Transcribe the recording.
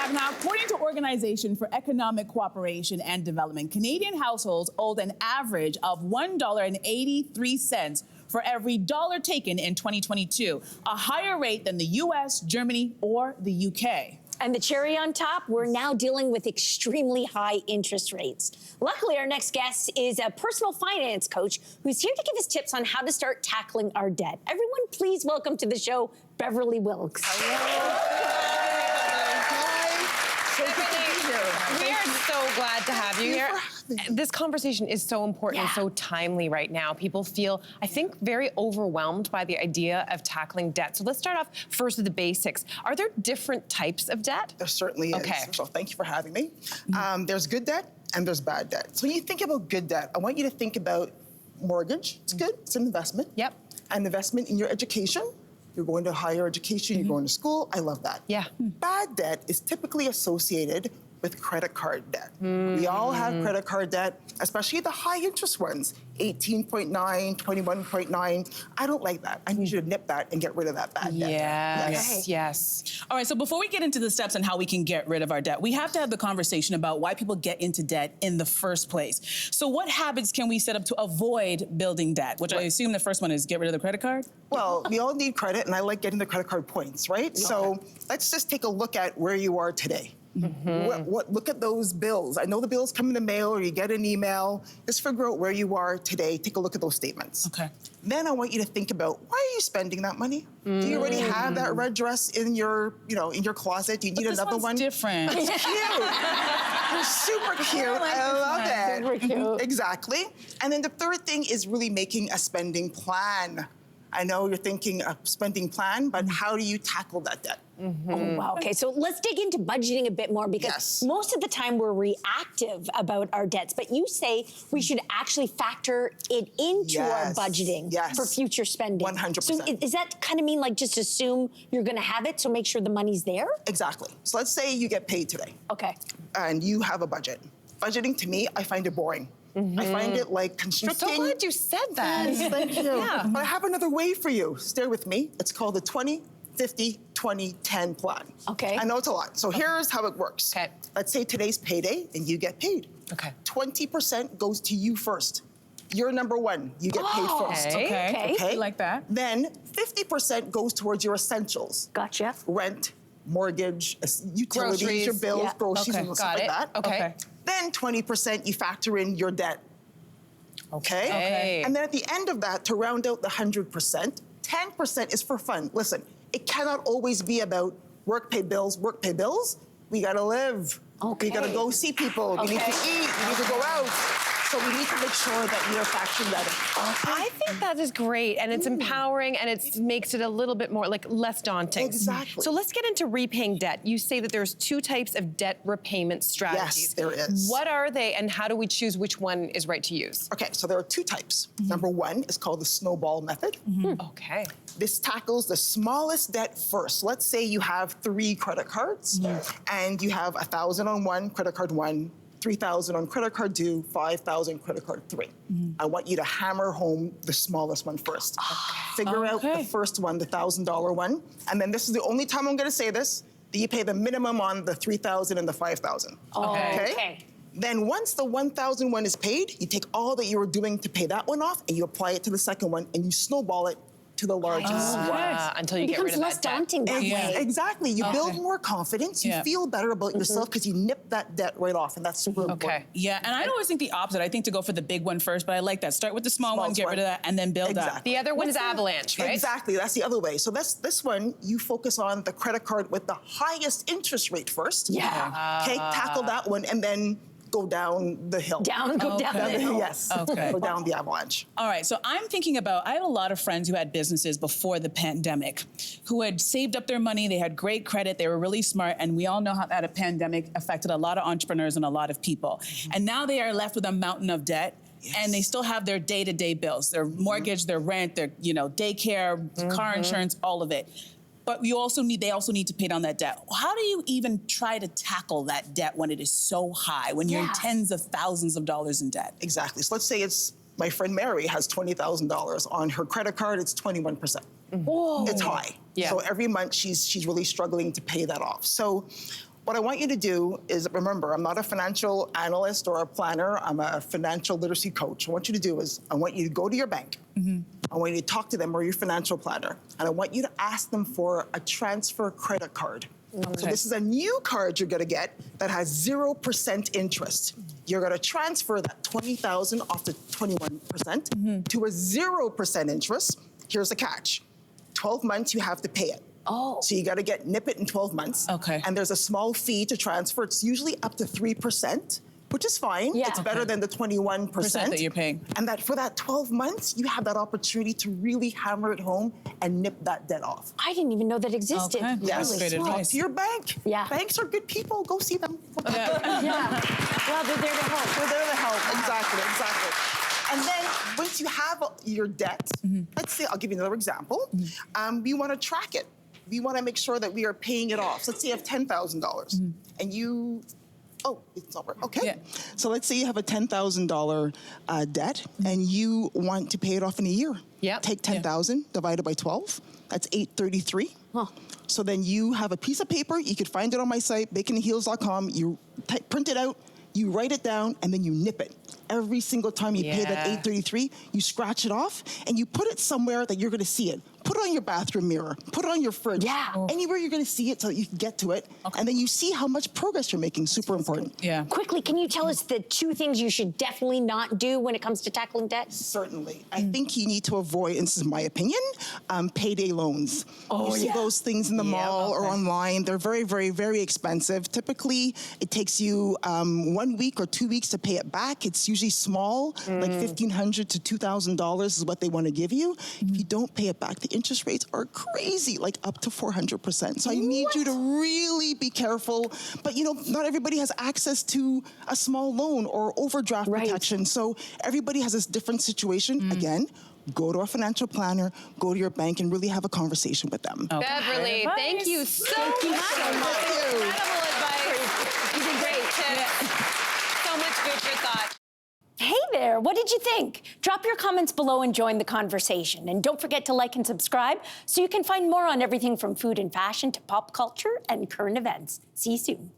back. Now, according to Organization for Economic Cooperation and Development, Canadian households owed an average of $1.83 for every dollar taken in 2022, a higher rate than the US, Germany, or the UK. And the cherry on top, we're now dealing with extremely high interest rates. Luckily, our next guest is a personal finance coach who's here to give us tips on how to start tackling our debt. Everyone, please welcome to the show, Beverly Wilks. We are so glad to have you here. This conversation is so important and so timely right now. People feel, I think, very overwhelmed by the idea of tackling debt. So let's start off first with the basics. Are there different types of debt? There certainly is. Okay. So thank you for having me. There's good debt and there's bad debt. So when you think about good debt, I want you to think about mortgage. It's good. It's an investment. Yep. An investment in your education. You're going to higher education, you're going to school. I love that. Yeah. Bad debt is typically associated with credit card debt. We all have credit card debt, especially the high interest ones, 18.9, 21.9. I don't like that. I need you to nip that and get rid of that bad debt. Yes, yes. All right, so before we get into the steps on how we can get rid of our debt, we have to have the conversation about why people get into debt in the first place. So what habits can we set up to avoid building debt? Which I assume the first one is get rid of the credit card? Well, we all need credit, and I like getting the credit card points, right? So let's just take a look at where you are today. Look at those bills. I know the bills come in the mail or you get an email. Just figure out where you are today. Take a look at those statements. Okay. Then I want you to think about, why are you spending that money? Do you already have that red dress in your, in your closet? Do you need another one? Different. It's cute. You're super cute. I love it. Super cute. Exactly. And then the third thing is really making a spending plan. I know you're thinking a spending plan, but how do you tackle that debt? Oh, wow. Okay, so let's dig into budgeting a bit more because most of the time we're reactive about our debts, but you say we should actually factor it into our budgeting for future spending. 100%. So does that kind of mean like just assume you're going to have it, so make sure the money's there? Exactly. So let's say you get paid today. Okay. And you have a budget. Budgeting, to me, I find it boring. I find it like constricting. I'm so glad you said that. Yes, thank you. But I have another way for you. Stay with me. It's called the 20, 50, 20, 10 plan. Okay. I know it's a lot. So here's how it works. Okay. Let's say today's payday and you get paid. Okay. 20% goes to you first. You're number one. You get paid first. Okay. I like that. Then 50% goes towards your essentials. Gotcha. Rent, mortgage, utilities, Groceries. your bills, groceries, and stuff like that. Okay. Then 20% you factor in your debt. Okay? And then at the end of that, to round out the 100%, 10% is for fun. Listen, it cannot always be about work, pay bills, work, pay bills. We gotta live. We gotta go see people. We need to eat. We need to go out. So we need to make sure that we are factoring that in. I think that is great, and it's empowering, and it makes it a little bit more, like, less daunting. Exactly. So let's get into repaying debt. You say that there's two types of debt repayment strategies. Yes, there is. What are they, and how do we choose which one is right to use? Okay, so there are two types. Number one is called the snowball method. Okay. This tackles the smallest debt first. Let's say you have 3 credit cards, and you have 1,000 on one, credit card 1, 3,000 on credit card 2, 5,000 credit card 3. I want you to hammer home the smallest one first. Figure out the first one, the $1,000 one, and then this is the only time I'm gonna say this, that you pay the minimum on the 3,000 and the 5,000. Okay? Then once the 1,000 one is paid, you take all that you were doing to pay that one off and you apply it to the second one and you snowball it to the largest one. Until you get rid of that debt. It becomes less daunting that way. Exactly. You build more confidence. You feel better about yourself because you nip that debt right off, and that's super important. Yeah, and I always think the opposite. I think to go for the big one first, but I like that. Start with the small one, get rid of that, and then build up. The other one is avalanche, right? Exactly. That's the other way. So this one, you focus on the credit card with the highest interest rate first. Okay, tackle that one, and then go down the hill. Go down the hill. Yes. Go down the avalanche. All right, so I'm thinking about, I had a lot of friends who had businesses before the pandemic who had saved up their money, they had great credit, they were really smart, and we all know how that a pandemic affected a lot of entrepreneurs and a lot of people. And now they are left with a mountain of debt. And they still have their day-to-day bills, their mortgage, their rent, their daycare, car insurance, all of it. But they also need to pay down that debt. How do you even try to tackle that debt when it is so high, when you're in tens of thousands of dollars in debt? Exactly. So let's say it's my friend Mary has $20,000 on her credit card. It's 21%. Whoa. It's high. So every month she's really struggling to pay that off. So What I want you to do is, remember, I'm not a financial analyst or a planner. I'm a financial literacy coach. What I want you to do is, I want you to go to your bank. I want you to talk to them or your financial planner. And I want you to ask them for a transfer credit card. So this is a new card you're gonna get that has 0% interest. You're gonna transfer that $20,000 off the 21% to a 0% interest. Here's the catch. 12 months, you have to pay it. Oh. So you got to nip it in 12 months. Okay. And there's a small fee to transfer. It's usually up to 3%, which is fine. Yeah. It's better than the 21% that you're paying. And that for that 12 months, you have that opportunity to really hammer it home and nip that debt off. I didn't even know that existed. Okay. Yes. That's great Talk advice. to your bank. Yeah. Banks are good people. Go see them. Yeah. Well, they're there to help. They're there to help. Exactly. And then once you have your debt, let's say, I'll give you another example. We want to track it. We want to make sure that we are paying it off. So let's say you have $10,000 and you, oh, it's not working. Okay. Yeah. So let's say you have a $10,000 debt and you want to pay it off in a year. Yep. Take 10,000 divided by 12. That's $833. Huh. So then you have a piece of paper. You could find it on my site, baconandheels.com. You print it out, you write it down, and then you nip it. Every single time you pay that $833, you scratch it off and you put it somewhere that you're going to see it. Put it on your bathroom mirror. Put it on your fridge. Yeah. Anywhere you're going to see it so that you can get to it. And then you see how much progress you're making. Super important. Yeah. Quickly, can you tell us the 2 things you should definitely not do when it comes to tackling debt? Certainly. I think you need to avoid, and this is my opinion, payday loans. You see those things in the mall or online. They're very, very, very expensive. Typically, it takes you 1 week or 2 weeks to pay it back. It's usually small, like $1,500 to $2,000 is what they want to give you. If you don't pay it back, the interest rates are crazy, like up to 400%. So I need you to really be careful. But not everybody has access to a small loan or overdraft protection. So everybody has this different situation. Again, go to a financial planner, go to your bank, and really have a conversation with them. Beverly, thank you so much. Incredible advice. You did great tips. So much food for thought. Hey there, what did you think? Drop your comments below and join the conversation. And don't forget to like and subscribe so you can find more on everything from food and fashion to pop culture and current events. See you soon.